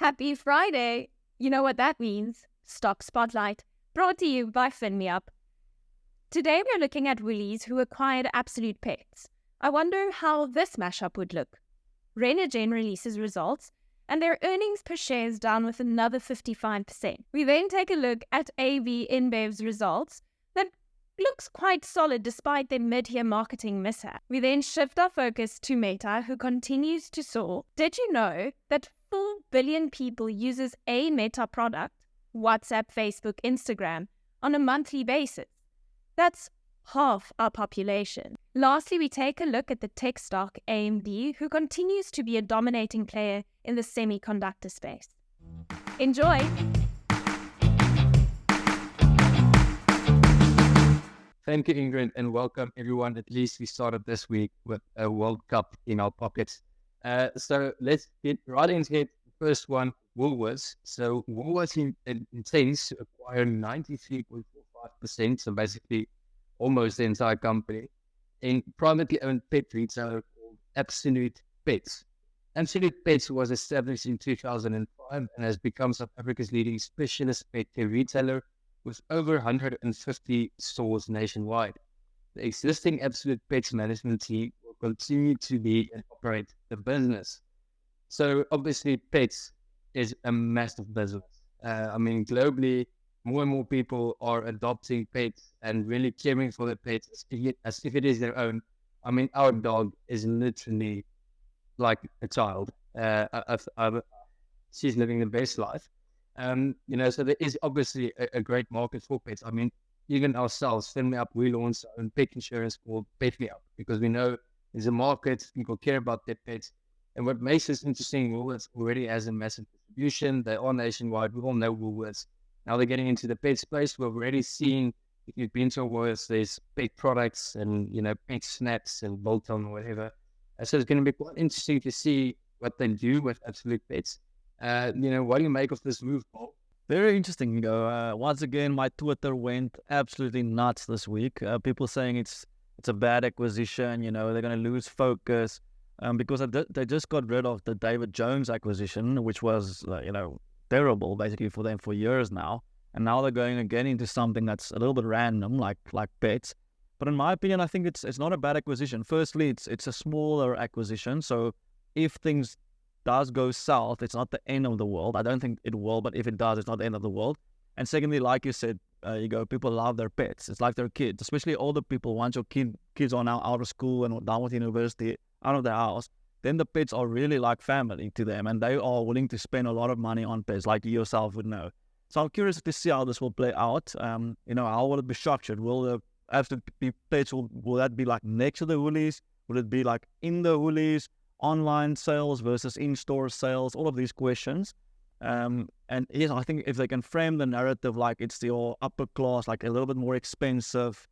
Happy Friday! You know what that means. Stock Spotlight, brought to you by FinMeUp. Today we're looking at Woolies, who acquired Absolute Pets. I wonder how this mashup would look. Renergen releases results, and their earnings per share is down with another 55%. We then take a look at ABInBev's results that looks quite solid despite their mid-year marketing mishap. We then shift our focus to Meta, who continues to soar. Did you know that 4 billion people uses a Meta product, WhatsApp, Facebook, Instagram, on a monthly basis? That's half our population. Lastly, we take a look at the tech stock AMD, who continues to be a dominating player in the semiconductor space. Enjoy! Thank you, Ingrid, and welcome everyone. At least we started this week with a World Cup in our pockets. So let's get right into it. First one, Woolworths. So Woolworths intends to acquire 93.45%, so basically almost the entire company, in privately owned pet retailer called Absolute Pets. Absolute Pets was established in 2005 and has become South Africa's leading specialist pet care retailer with over 150 stores nationwide. The existing Absolute Pets management team will continue to lead and operate the business. So obviously pets is a massive business. Globally, more and more people are adopting pets and really caring for their pets as if it is their own. Our dog is literally like a child. She's living the best life. So there is obviously a great market for pets. Even ourselves, FinMeUp, we launched our own pet insurance called FinMeUp because we know there's a market, people care about their pets. And what makes this interesting, Woolworths already has a massive distribution. They are nationwide. We all know Woolworths. Now they're getting into the pet space. We've already seen, if you've been to Woolworths, there's pet products and, pet snacks and bolt-on or whatever. So it's going to be quite interesting to see what they do with Absolute Pets. What do you make of this move, Paul? Very interesting. Once again, my Twitter went absolutely nuts this week. People saying it's a bad acquisition. They're going to lose focus because they just got rid of the David Jones acquisition, which was terrible basically for them for years now. And now they're going again into something that's a little bit random, like pets. But in my opinion, I think it's not a bad acquisition. Firstly, it's a smaller acquisition, so if things does go south, it's not the end of the world. I don't think it will, but if it does, it's not the end of the world. And secondly, like you said, people love their pets. It's like their kids, especially older people. Once your kids are now out of school and done with university, out of the house, then the pets are really like family to them, and they are willing to spend a lot of money on pets, like you yourself would know. So I'm curious to see how this will play out. How will it be structured? Will the Absolute Pets, will that be like next to the Woolies? Will it be like in the Woolies? Online sales versus in-store sales, all of these questions. And yes, I think if they can frame the narrative like it's your upper class, like a little bit more expensive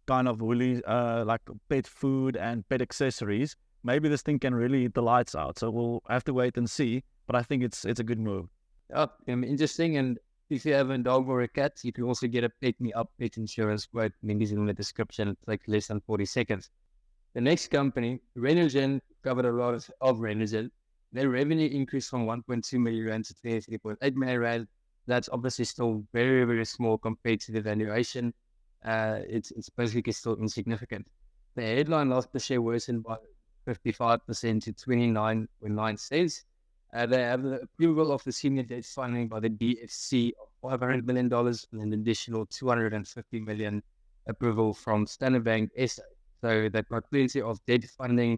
kind of Woolies, like pet food and pet accessories, maybe this thing can really hit the lights out. So we'll have to wait and see, but I think it's a good move. Yeah, interesting. And if you have a dog or a cat, you can also get a FinMeUp pet insurance quote. Link is in the description. It's like less than 40 seconds. The next company, Renergen, covered a lot of Renergen. Their revenue increased from 1.2 million rand to 23.8 million rand. That's obviously still very, very small compared to the valuation. It's basically still insignificant. The headline loss per share worsened by 55% to 29.9 cents. They have the approval of the senior debt funding by the DFC of $500 million and an additional $250 million approval from Standard Bank SA. So they've got plenty of debt funding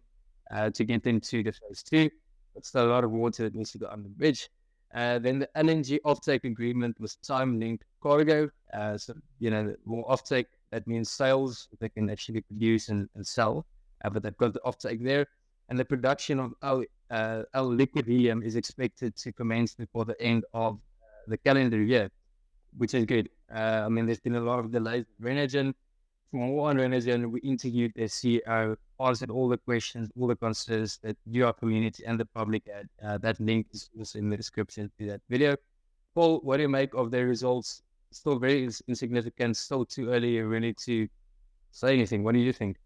to get them to the phase 2. But still a lot of water that needs to go under the bridge. Then the LNG offtake agreement with time-linked cargo. More offtake, that means sales they can actually produce and sell. But they've got the offtake there. And the production of liquid helium is expected to commence before the end of the calendar year, which is good. There's been a lot of delays with Renergen. For more on Renergen, we interviewed their CEO, answered all the questions, all the concerns that you, our community, and the public had. That link is also in the description to that video. Paul, what do you make of their results? Still very insignificant, still too early really to say anything. What do you think?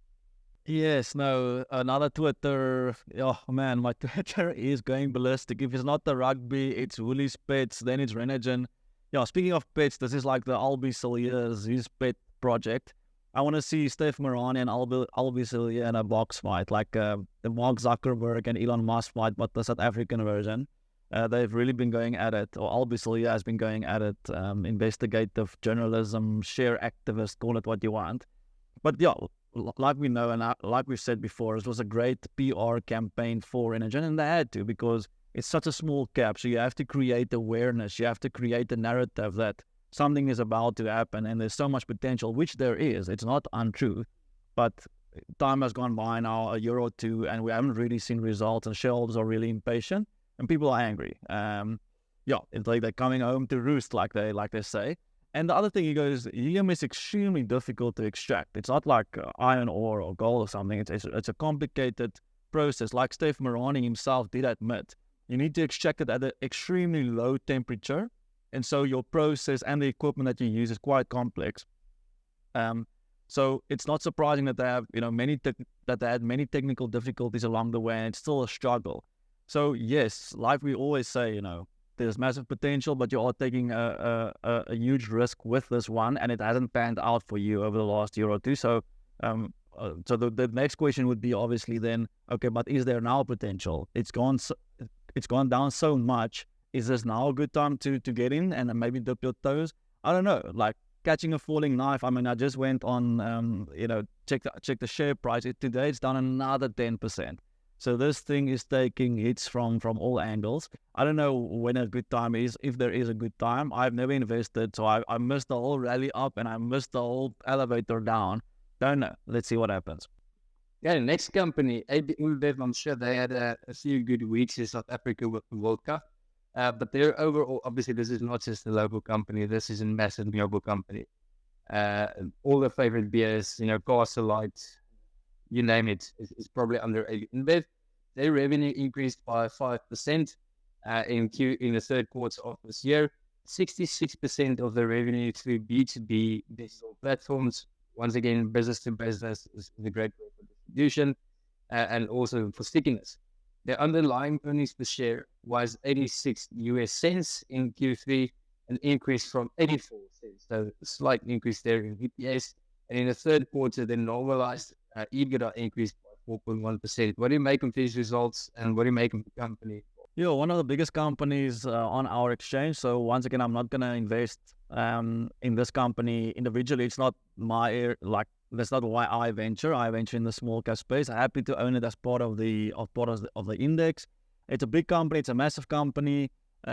Yes, no, another Twitter. Oh man, my Twitter is going ballistic. If it's not the rugby, it's Woolies Pets, then it's Renergen. Yeah, speaking of pets, this is like the Albie Cilliers, his pet project. I want to see Steph Morani and Albie Cillier in a box fight, like the Mark Zuckerberg and Elon Musk fight, but the South African version. They've really been going at it, or Albie Cillier has been going at it. Investigative journalism, share activist, call it what you want. But yeah, like we know and like we've said before, it was a great PR campaign for Renergen, and they had to because it's such a small cap. So you have to create awareness. You have to create a narrative that something is about to happen and there's so much potential, which there is. It's not untrue. But time has gone by now, a year or two, and we haven't really seen results, and shareholders are really impatient and people are angry. Yeah, it's like they're coming home to roost, like they say. And the other thing he goes, helium is extremely difficult to extract. It's not like iron ore or gold or something. It's a complicated process. Like Steph Morani himself did admit, you need to extract it at an extremely low temperature, and so your process and the equipment that you use is quite complex. So it's not surprising that they have, that they had many technical difficulties along the way, and it's still a struggle. So yes, like we always say, there's massive potential, but you are taking a huge risk with this one, and it hasn't panned out for you over the last year or two. So, the next question would be obviously then, okay, but is there now potential? It's gone down so much. Is this now a good time to get in and maybe dip your toes? I don't know. Like catching a falling knife. I mean, I just went on, check the share price. Today it's down another 10%. So this thing is taking hits from all angles. I don't know when a good time is, if there is a good time. I've never invested, so I missed the whole rally up and I missed the whole elevator down. Don't know. Let's see what happens. Yeah, the next company, ABInBev, I'm sure they had a few good weeks in South Africa with the World Cup. But they're overall, obviously, this is not just a local company. This is a massive global company. All the favorite beers, Castle Light, you name it, is probably under ABInBev. Their revenue increased by 5% in the third quarter of this year. 66% of the revenue through B2B digital platforms. Once again, business to business is a great way for distribution and also for stickiness. Their underlying earnings per share was 86 US cents in Q3, an increase from 84 cents. So a slight increase there in EPS. And in the third quarter, the normalized EBITDA increased by 4.1%. What do you make of these results, and what do you make of the company? Yeah, one of the biggest companies on our exchange. So once again, I'm not going to invest in this company individually. It's not that's not why I venture. I venture in the small cap space. I'm happy to own it as part of the index. It's a big company. It's a massive company. They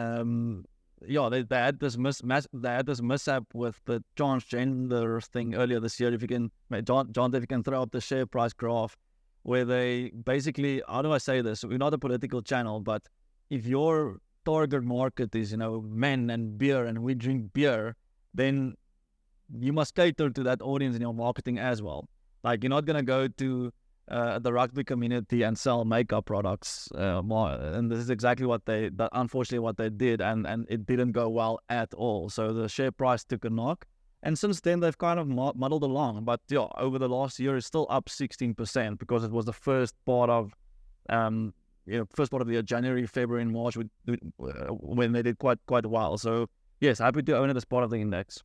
had this mishap with the transgender thing earlier this year. If you can, John, if you can throw up the share price graph, where they basically, how do I say this? We're not a political channel, but if your target market is, men and beer, and we drink beer, then you must cater to that audience in your marketing as well. Like, you're not going to go to the rugby community and sell makeup products more. And this is exactly unfortunately what they did, and it didn't go well at all. So the share price took a knock. And since then, they've kind of muddled along. But yeah, over the last year, it's still up 16% because it was the first part of the year, January, February, and March, when they did quite well. So yes, happy to own it as part of the index.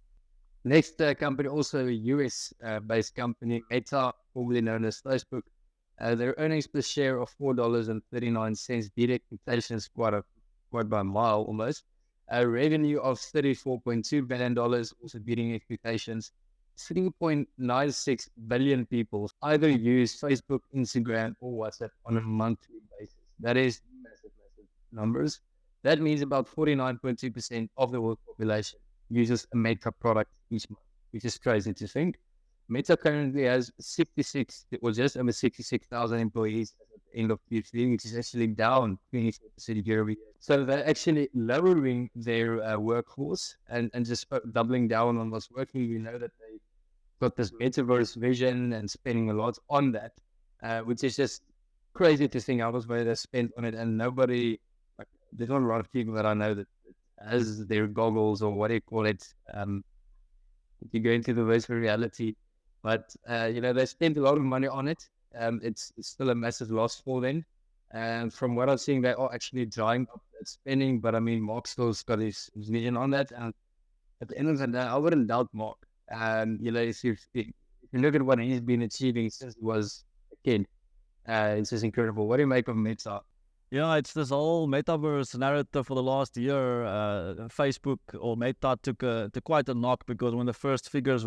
Next company, also a US-based company, Meta, formerly known as Facebook. Their earnings per share of $4.39 beat expectations quite by a mile almost. A revenue of $34.2 billion, also beating expectations. 3.96 billion people either use Facebook, Instagram, or WhatsApp on a monthly basis. That is massive numbers. That means about 49.2% of the world population uses a Meta product each month, which is crazy to think. Meta currently has just over 66,000 employees at the end of Q3, which is actually down 24% year-over-year. So they're actually lowering their workforce and just doubling down on what's working. We know that they got this metaverse vision and spending a lot on that, which is just crazy to think how much money they spent on it. And there's not a lot of people that I know that has their goggles, or what do you call it? You go into the virtual reality. But, they spent a lot of money on it, it's still a massive loss for them. And from what I'm seeing, they are actually drying up that spending. But I mean, Mark still's got his vision on that. And at the end of the day, I wouldn't doubt Mark. If you look at what he's been achieving since he was a kid, it's just incredible. What do you make of Meta? Yeah, it's this whole metaverse narrative for the last year. Facebook or Meta took quite a knock because when the first figures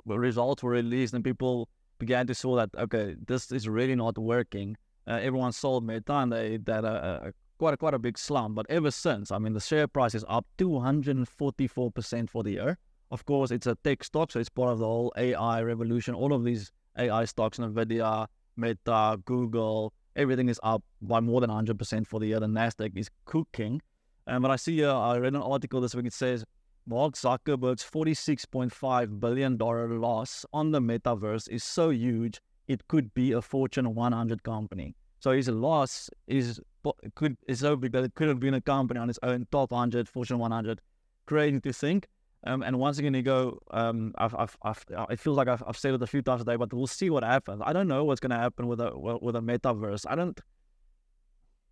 results were released and people began to saw that, okay, this is really not working. Everyone sold Meta and they had quite a big slump. But ever since, I mean, the share price is up 244% for the year. Of course, it's a tech stock, so it's part of the whole AI revolution. All of these AI stocks, Nvidia, Meta, Google, everything is up by more than 100% for the year. The Nasdaq is cooking. But I see I read an article this week. It says Mark Zuckerberg's $46.5 billion loss on the metaverse is so huge, it could be a Fortune 100 company. So his loss is so big that it could have been a company on its own, top 100, Fortune 100. Crazy to think. And once again, I feel like I've said it a few times today, but we'll see what happens. I don't know what's going to happen with a metaverse.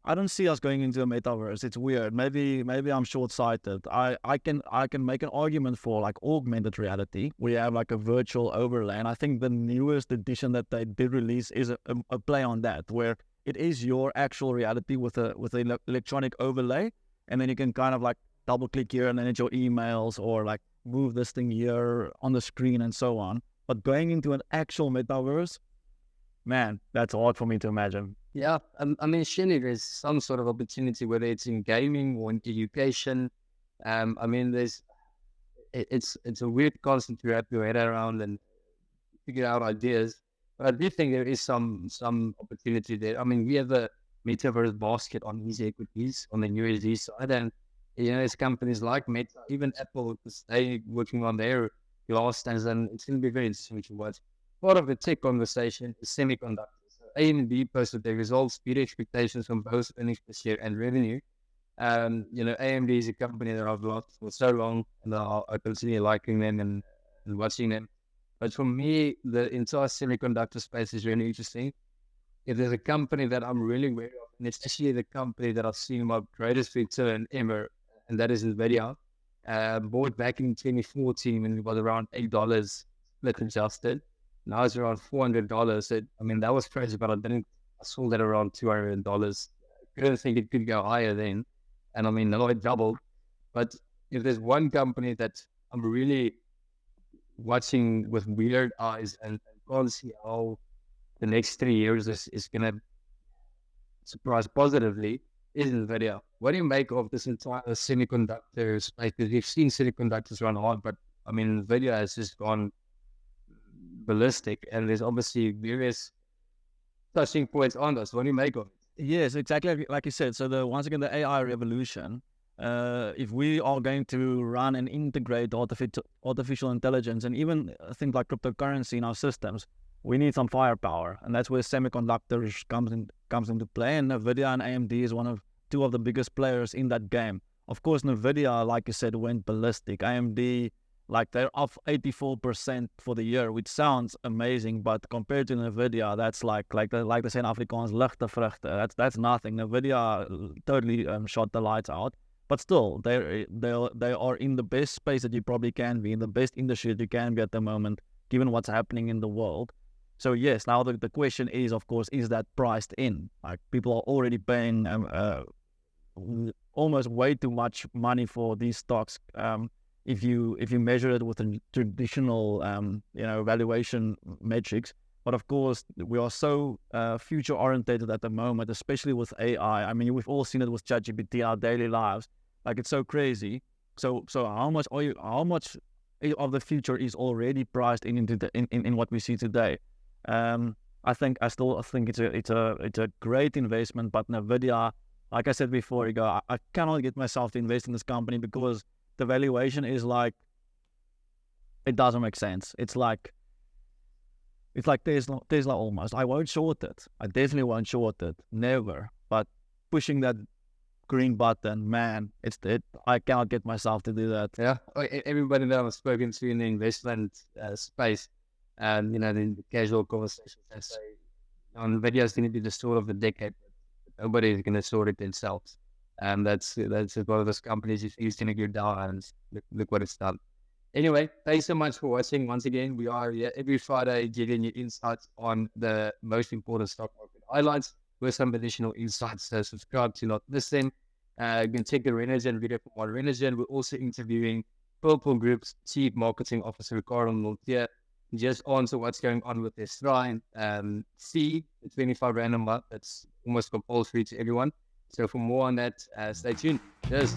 I don't see us going into a metaverse. It's weird. Maybe I'm short-sighted. I can make an argument for like augmented reality. We have like a virtual overlay, and I think the newest edition that they did release is a play on that, where it is your actual reality with an electronic overlay, and then you can kind of like double click here and then it's your emails, or like move this thing here on the screen and so on. But going into an actual metaverse, man, that's hard for me to imagine. Yeah, I mean, surely there's some sort of opportunity, whether it's in gaming or in education. I mean, it's a weird concept to wrap your head around and figure out ideas. But I do think there is some opportunity there. I mean, we have a metaverse basket on easy equities on the USD side, and it's companies like Meta, even Apple, because they working on their glass stands, and it's going to be very interesting to watch. Part of the tech conversation is semiconductors. So AMD posted their results, beat expectations on both earnings per share and revenue. AMD is a company that I've loved for so long, and I continue liking them and watching them. But for me, the entire semiconductor space is really interesting. If there's a company that I'm really wary of, and it's actually the company that I've seen my greatest return ever, and that is Nvidia. Bought back in 2014 when it was around $8 split adjusted. Now it's around $400. I mean, that was crazy, but I sold it around $200. I couldn't think it could go higher then. And I mean, now it doubled. But if there's one company that I'm really watching with weird eyes and can't see how the next 3 years is going to surprise positively, is Nvidia. What do you make of this entire semiconductor space? Because we've seen semiconductors run hard, but I mean, Nvidia has just gone ballistic, and there's obviously various touching points on this. What do you make of it? Yes, exactly like you said. So once again, the AI revolution, if we are going to run and integrate artificial intelligence and even things like cryptocurrency in our systems, we need some firepower, and that's where semiconductors comes into play. And Nvidia and AMD is two of the biggest players in that game. Of course, Nvidia, like you said, went ballistic. AMD, like they're up 84% for the year, which sounds amazing, but compared to Nvidia, that's like they say in Afrikaans, ligte vrugte. That's nothing. Nvidia totally shot the lights out. But still, they are in the best space that you probably can be, in the best industry that you can be at the moment, given what's happening in the world. So yes, now the question is, of course, is that priced in? Like people are already paying almost way too much money for these stocks. If you measure it with a traditional valuation metrics. But of course, we are so future orientated at the moment, especially with AI. I mean, we've all seen it with ChatGPT in our daily lives. Like it's so crazy. So how much of the future is already priced in what we see today? I still think it's a great investment, but Nvidia, like I said before, I cannot get myself to invest in this company because the valuation is like, it doesn't make sense. It's like Tesla almost. I won't short it. I definitely won't short it. Never. But pushing that green button, man, I cannot get myself to do that. Yeah. Everybody that I've spoken to in the investment space, and the casual conversations, they say on video is going to be the story of the decade. Nobody is going to sort it themselves. And that's one of those companies is going to go down, and look what it's done. Anyway, thanks so much for watching. Once again, we are here every Friday giving you insights on the most important stock market highlights with some additional insights. So subscribe to not miss them. You can check the Renergen video for more Renergen. We're also interviewing Purple Group's Chief Marketing Officer, Ricardo Montier, just answer what's going on with their shrine. See the 25 random month. That's almost compulsory to everyone. So for more on that, stay tuned. Cheers.